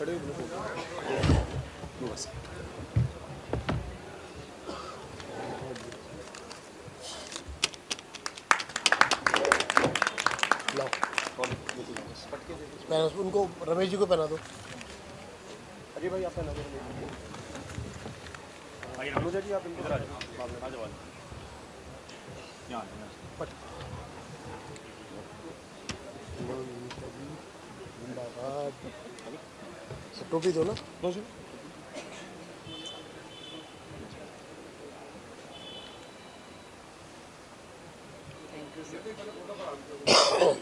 खड़े बस उनको रमेश जी को पहना दो। अजय भाई आप पहना दो। अनुजा जी आप इनको आ जाओ। जिंदाबाद। टोपी दो ना।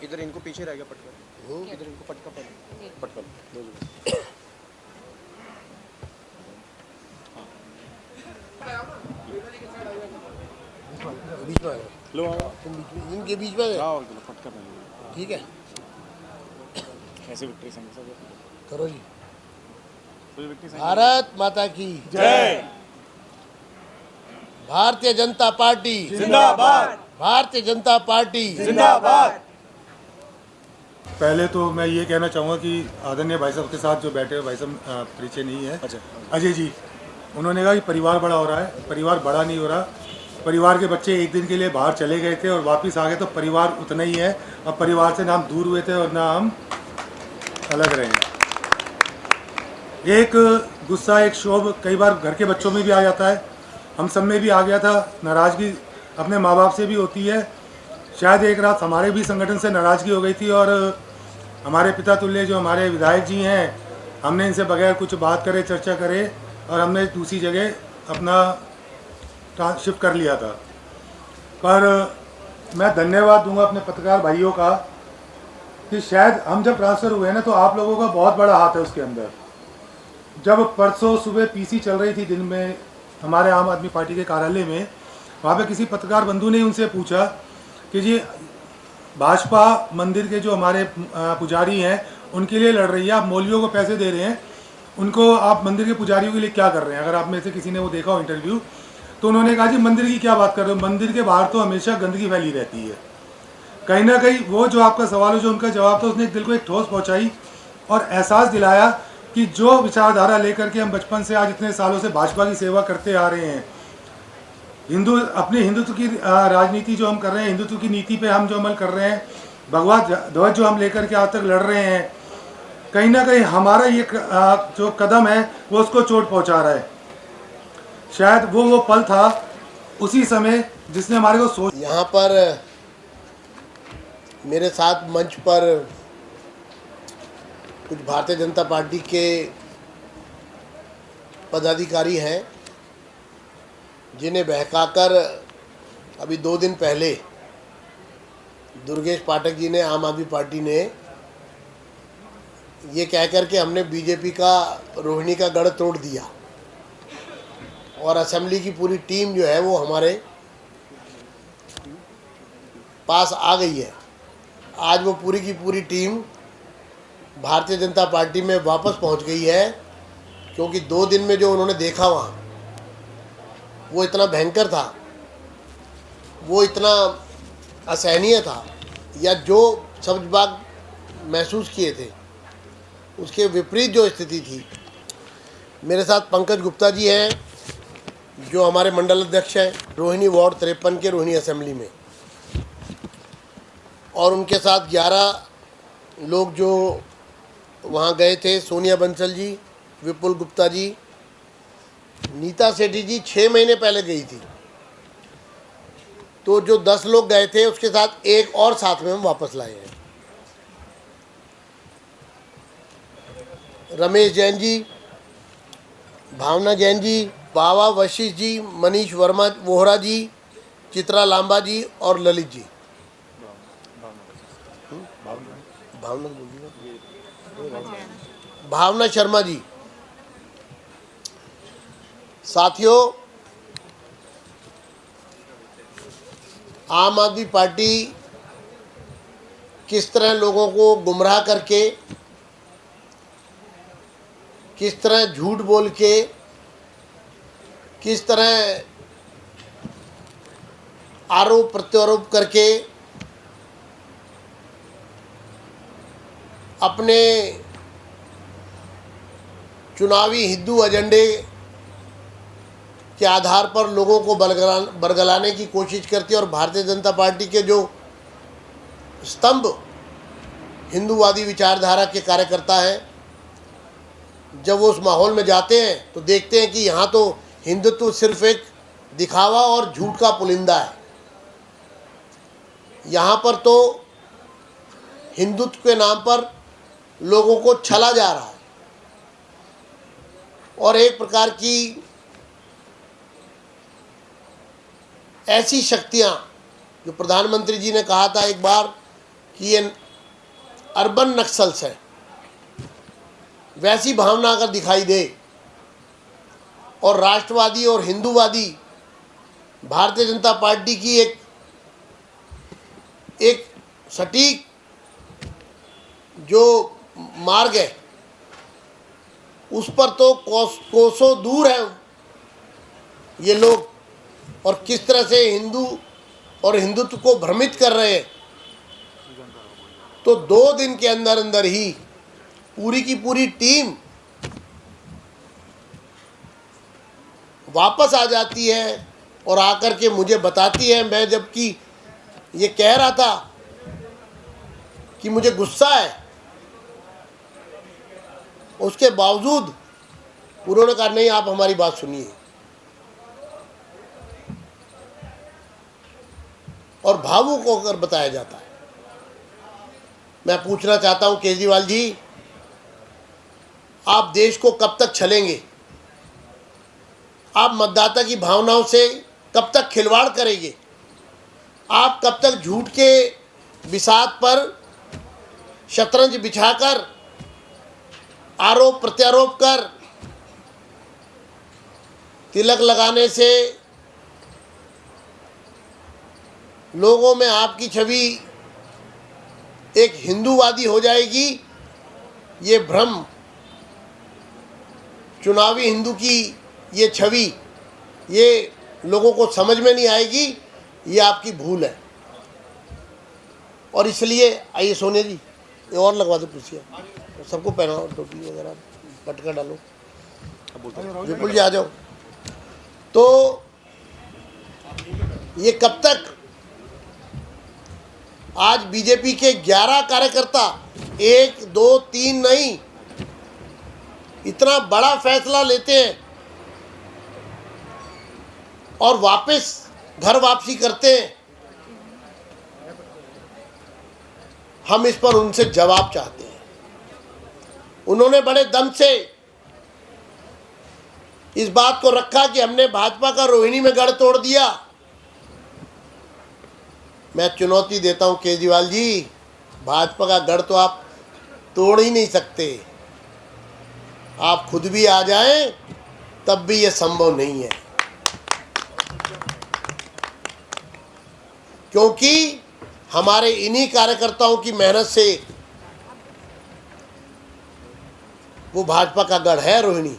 इधर इनको पीछे रह गया पटका। इधर इनको पटका पहना। पटका दो जी। बीच में लो तुम बीच में, इनके बीच में जाओ पटका पहना। ठीक है, कैसे विक्ट्री संग सब करो जी। विक्ट्री संग। भारत माता की जय। भारतीय जनता पार्टी जिंदाबाद। भारतीय जनता पार्टी जिंदाबाद। पहले तो मैं ये कहना चाहूँगा कि आदरणीय भाई साहब के साथ जो बैठे हुए भाई साहब परिचय नहीं है, अच्छा अजय जी, उन्होंने कहा कि परिवार बड़ा हो रहा है। परिवार बड़ा नहीं हो रहा। परिवार के बच्चे एक दिन के लिए बाहर चले गए थे और वापस आ गए तो परिवार उतना ही है। अब परिवार से ना हम दूर हुए थे और ना हम अलग रहे हैं। एक गुस्सा, एक क्षोभ कई बार घर के बच्चों में भी आ जाता है, हम सब में भी आ गया था। नाराज़गी अपने माँ बाप से भी होती है। शायद एक रात हमारे भी संगठन से नाराज़गी हो गई थी और हमारे पिता तुल्य जो हमारे विधायक जी हैं, हमने इनसे बगैर कुछ बात करे, चर्चा करे और हमने दूसरी जगह अपना शिफ्ट कर लिया था। पर मैं धन्यवाद दूंगा अपने पत्रकार भाइयों का कि शायद हम जब ट्रांसफ़र हुए ना तो आप लोगों का बहुत बड़ा हाथ है उसके अंदर। जब परसों सुबह पीसी चल रही थी दिन में हमारे आम आदमी पार्टी के कार्यालय में, वहाँ पे किसी पत्रकार बंधु ने उनसे पूछा कि जी भाजपा मंदिर के जो हमारे पुजारी हैं उनके लिए लड़ रही है, आप मौलवियों को पैसे दे रहे हैं, उनको आप मंदिर के पुजारियों के लिए क्या कर रहे हैं? अगर आप में से किसी ने वो देखा हो इंटरव्यू, तो उन्होंने कहा जी मंदिर की क्या बात कर रहे हो, मंदिर के बाहर तो हमेशा गंदगी फैली रहती है। कहीं ना कहीं वो जो आपका सवाल है, जो उनका जवाब था, उसने दिल को एक ठोस पहुँचाई और एहसास दिलाया कि जो विचारधारा लेकर के हम बचपन से आज इतने सालों से भाजपा की सेवा करते आ रहे हैं, अपने हिंदुत्व की राजनीति जो हम कर रहे हैं, हिंदुत्व की नीति पे हम जो अमल कर रहे हैं, भगवा ध्वज जो हम लेकर के आज तक लड़ रहे हैं, कहीं ना कहीं हमारा ये जो कदम है वो उसको चोट पहुंचा रहा है। शायद वो पल था उसी समय जिसने हमारे को सोच। यहाँ पर मेरे साथ मंच पर कुछ भारतीय जनता पार्टी के पदाधिकारी हैं जिन्हें बहकाकर अभी 2 दिन पहले दुर्गेश पाठक जी ने, आम आदमी पार्टी ने ये कहकर के हमने बीजेपी का रोहिणी का गढ़ तोड़ दिया और असेंबली की पूरी टीम जो है वो हमारे पास आ गई है। आज वो पूरी की पूरी टीम भारतीय जनता पार्टी में वापस पहुंच गई है, क्योंकि 2 दिन में जो उन्होंने देखा वहाँ वो इतना भयंकर था, वो इतना असहनीय था, या जो सब्ज बाग महसूस किए थे उसके विपरीत जो स्थिति थी। मेरे साथ पंकज गुप्ता जी हैं जो हमारे मंडल अध्यक्ष हैं रोहिणी वार्ड 53 के रोहिणी असेंबली में, और उनके साथ 11 लोग जो वहाँ गए थे, सोनिया बंसल जी, विपुल गुप्ता जी, नीता सेठी जी 6 महीने पहले गई थी। तो जो 10 लोग गए थे उसके साथ एक और साथ में हम वापस लाए हैं। रमेश जैन जी, भावना जैन जी, बाबा वशिष्ठ जी, मनीष वर्मा वोहरा जी, चित्रा लांबा जी और ललित जी। भावना शर्मा जी। साथियों, आम आदमी पार्टी किस तरह लोगों को गुमराह करके, किस तरह झूठ बोल के, किस तरह आरोप प्रत्यारोप करके अपने चुनावी हिंदू एजेंडे के आधार पर लोगों को बरगलाने की कोशिश करती है और भारतीय जनता पार्टी के जो स्तंभ हिंदूवादी विचारधारा के कार्यकर्ता हैं, जब वो उस माहौल में जाते हैं तो देखते हैं कि यहाँ तो हिंदुत्व सिर्फ एक दिखावा और झूठ का पुलिंदा है। यहाँ पर तो हिंदुत्व के नाम पर लोगों को छला जा रहा है और एक प्रकार की ऐसी शक्तियाँ, जो प्रधानमंत्री जी ने कहा था एक बार कि ये अर्बन नक्सल्स है, वैसी भावना अगर दिखाई दे और राष्ट्रवादी और हिंदूवादी भारतीय जनता पार्टी की एक सटीक जो मार्ग है उस पर तो कोसों दूर है ये लोग, और किस तरह से हिंदू और हिंदुत्व को भ्रमित कर रहे हैं। तो 2 दिन के अंदर अंदर ही पूरी की पूरी टीम वापस आ जाती है और आकर के मुझे बताती है, मैं जबकि ये कह रहा था कि मुझे गुस्सा है, उसके बावजूद उन्होंने कहा नहीं, आप हमारी बात सुनिए। और भावुक होकर बताया जाता है। मैं पूछना चाहता हूं केजरीवाल जी, आप देश को कब तक छलेंगे? आप मतदाता की भावनाओं से कब तक खिलवाड़ करेंगे? आप कब तक झूठ के बिसात पर शतरंज बिछाकर आरोप प्रत्यारोप कर तिलक लगाने से लोगों में आपकी छवि एक हिंदूवादी हो जाएगी? ये भ्रम, चुनावी हिंदू की ये छवि, ये लोगों को समझ में नहीं आएगी। ये आपकी भूल है। और इसलिए आइए सोनिया जी, ये और लगवा दो कुर्सियाँ, सबको पहनाओ, टोपी वगैरह पटका डालो, विपुल जी आ जाओ। तो ये कब तक? आज बीजेपी के 11 कार्यकर्ता, 1, 2, 3 नहीं, इतना बड़ा फैसला लेते हैं और वापस घर वापसी करते हैं। हम इस पर उनसे जवाब चाहते हैं। उन्होंने बड़े दम से इस बात को रखा कि हमने भाजपा का रोहिणी में गढ़ तोड़ दिया। मैं चुनौती देता हूं केजरीवाल जी, भाजपा का गढ़ तो आप तोड़ ही नहीं सकते। आप खुद भी आ जाएं तब भी यह संभव नहीं है, क्योंकि हमारे इन्हीं कार्यकर्ताओं की मेहनत से वो भाजपा का गढ़ है रोहिणी।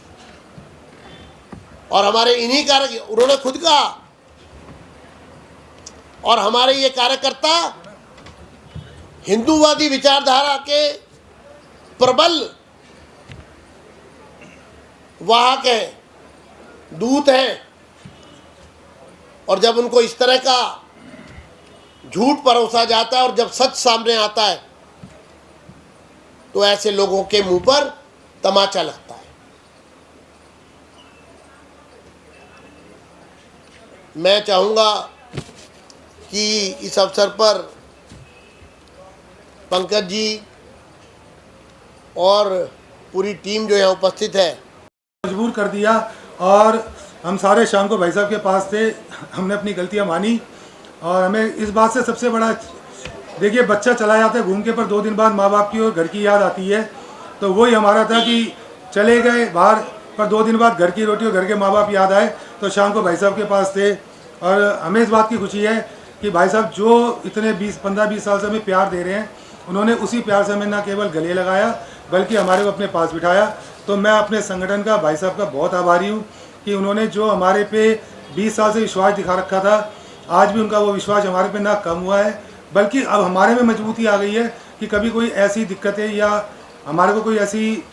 और हमारे इन्हीं उन्होंने खुद कहा, और हमारे ये कार्यकर्ता हिंदूवादी विचारधारा के प्रबल वाहक हैं, दूत हैं। और जब उनको इस तरह का झूठ परोसा जाता है और जब सच सामने आता है तो ऐसे लोगों के मुंह पर तमाचा लगता है। मैं चाहूँगा कि इस अवसर पर पंकज जी और पूरी टीम जो यहाँ उपस्थित है, मजबूर कर दिया और हम सारे शाम को भाई साहब के पास थे। हमने अपनी गलतियाँ मानी और हमें इस बात से सबसे बड़ा, देखिए बच्चा चला जाता है घूम के, पर 2 दिन बाद माँ बाप की और घर की याद आती है। तो वही हमारा था कि चले गए बाहर, पर 2 दिन बाद घर की रोटी और घर के माँ बाप याद आए तो शाम को भाई साहब के पास थे। और हमें इस बात की खुशी है कि भाई साहब जो इतने 15-20 साल से हमें प्यार दे रहे हैं, उन्होंने उसी प्यार से हमें न केवल गले लगाया बल्कि हमारे को अपने पास बिठाया। तो मैं अपने संगठन का, भाई साहब का बहुत आभारी हूँ कि उन्होंने जो हमारे पे 20 साल से विश्वास दिखा रखा था, आज भी उनका वो विश्वास हमारे पे ना कम हुआ है बल्कि अब हमारे में मजबूती आ गई है कि कभी कोई ऐसी दिक्कतें या हमारे को कोई ऐसी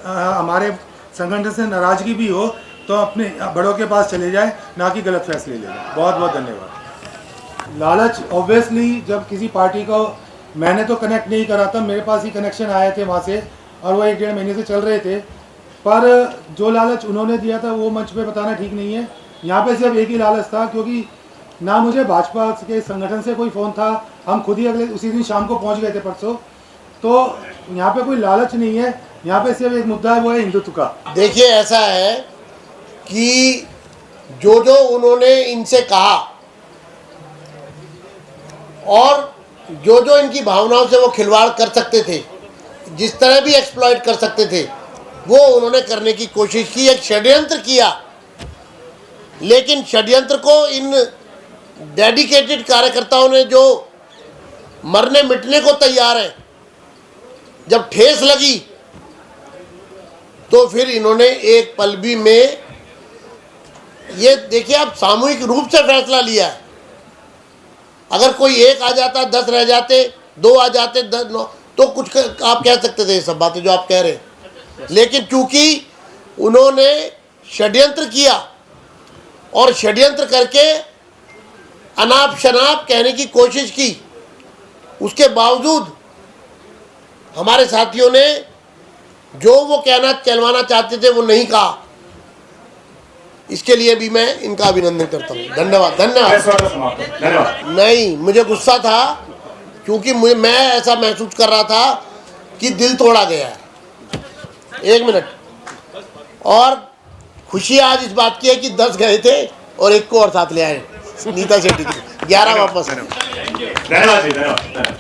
हमारे संगठन से नाराजगी भी हो तो अपने बड़ों के पास चले जाए, ना कि गलत फैसले ले जाए। बहुत बहुत धन्यवाद। लालच ऑब्वियसली जब किसी पार्टी को, मैंने तो कनेक्ट नहीं करा था, मेरे पास ही कनेक्शन आए थे वहाँ से और वो 1-1.5 महीने से चल रहे थे, पर जो लालच उन्होंने दिया था वो मंच पे बताना ठीक नहीं है। यहाँ पे सिर्फ एक ही लालच था, क्योंकि ना मुझे भाजपा के संगठन से कोई फ़ोन था, हम खुद ही उसी दिन शाम को पहुँच गए थे परसों, तो यहाँ पे कोई लालच नहीं है। यहाँ पे सिर्फ एक मुद्दा है, वो है हिंदुत्व का। देखिए ऐसा है कि जो जो उन्होंने इनसे कहा और जो जो इनकी भावनाओं से वो खिलवाड़ कर सकते थे, जिस तरह भी एक्सप्लॉइट कर सकते थे, वो उन्होंने करने की कोशिश की, एक षड्यंत्र किया। लेकिन षड्यंत्र को इन डेडिकेटेड कार्यकर्ताओं ने, जो मरने मिटने को तैयार हैं, जब ठेस लगी तो फिर इन्होंने एक पल भी में, ये देखिए आप, सामूहिक रूप से फैसला लिया है। अगर कोई एक आ जाता, 10 रह जाते, 2 आ जाते, 10 9, तो कुछ आप कह सकते थे ये सब बातें जो आप कह रहे हैं। लेकिन चूंकि उन्होंने षड्यंत्र किया और षड्यंत्र करके अनाप शनाप कहने की कोशिश की, उसके बावजूद हमारे साथियों ने जो वो कहलवाना चाहते थे वो नहीं कहा। इसके लिए भी मैं इनका अभिनंदन करता हूँ। धन्यवाद। धन्यवाद। नहीं, मुझे गुस्सा था, क्योंकि मैं ऐसा महसूस कर रहा था कि दिल तोड़ा गया है। 1 मिनट। और खुशी आज इस बात की है कि 10 गए थे और 1 को और साथ ले आए, नीता शेट्टी की। 11 वापस। धन्यवाद।